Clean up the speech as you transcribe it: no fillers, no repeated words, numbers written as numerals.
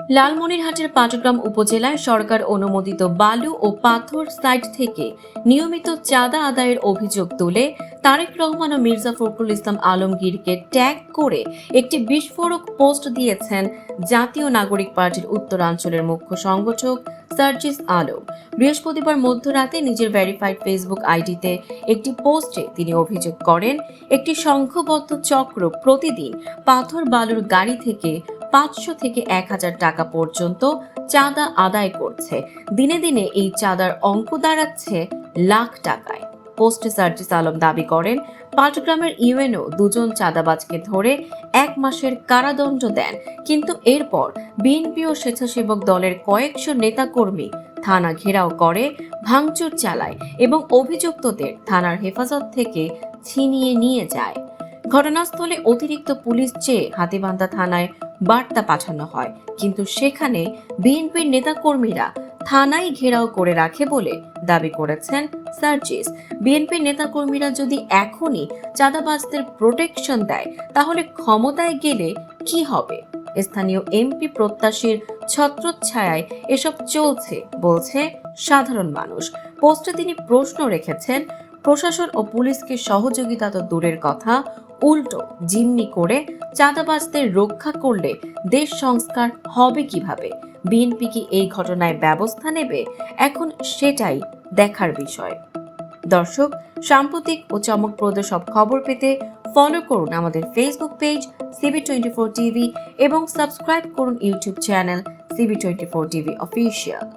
লালমনিরহাটের পাটগ্রাম উপজেলায় সরকার অনুমোদিত বালু ও পাথর সাইট থেকে নিয়মিত চাঁদা আদায়ের অভিযোগ তুলে তারেক রহমান ও মির্জা ফখরুল ইসলাম আলমগীরকে ট্যাগ করে একটি বিস্ফোরক পোস্ট দিয়েছেন জাতীয় নাগরিক পার্টির উত্তরাঞ্চলের মুখ্য সংগঠক সার্জিস আলম। বৃহস্পতিবার মধ্যরাতে নিজের ভেরিফাইড ফেসবুক আইডিতে একটি পোস্টে তিনি অভিযোগ করেন, একটি সংঘবদ্ধ চক্র প্রতিদিন পাথর বালুর গাড়ি থেকে 500 থেকে 1000 টাকা পর্যন্ত চাঁদা আদায় করছে। দিনে দিনে এই চাঁদার অঙ্ক দাঁড়াচ্ছে লাখ টাকায়। পোস্টে সার্জিস আলম দাবি করেন, পাটগ্রামের ইউএনও দুজন চাঁদাবাজকে ধরে 1 মাসের কারাদণ্ড দেন, কিন্তু এরপর বিএনপি ও স্বেচ্ছাসেবক দলের কয়েকশো নেতাকর্মী থানা ঘেরাও করে, ভাঙচুর চালায় এবং অভিযুক্তদের থানার হেফাজত থেকে ছিনিয়ে নিয়ে যায়। ঘটনাস্থলে অতিরিক্ত পুলিশ চেয়ে হাতীবান্ধা থানায় বার্তা পাঠানো হয়, কিন্তু সেখানে বিএনপির নেতাকর্মীরা থানায় ঘেরাও করে রাখে বলে দাবি করেছেন সার্জিস। বিএনপির নেতাকর্মীরা যদি এখনই চাঁদাবাজদের প্রোটেকশন দেয়, তাহলে ক্ষমতায় গেলে কি হবে? স্থানীয় এমপি প্রত্যাশীর ছত্রচ্ছায়ায় এসব চলছে বলছে সাধারণ মানুষ। পোস্টে তিনি প্রশ্ন রেখেছেন, প্রশাসন ও পুলিশকে সহযোগিতা তো দূরের কথা, উল্টো জিম্মি করে চাঁদাবাজদের রক্ষা করলে দেশ সংস্কার হবে কিভাবে? বিএনপি কি এই ঘটনায় ব্যবস্থা নেবে? এখন সেটাই দেখার বিষয়। দর্শক, সাম্প্রতিক ও চমকপ্রদ সব খবর পেতে ফলো করুন আমাদের ফেসবুক পেজ CB24 টিভি এবং সাবস্ক্রাইব করুন YouTube channel CB24 TV official.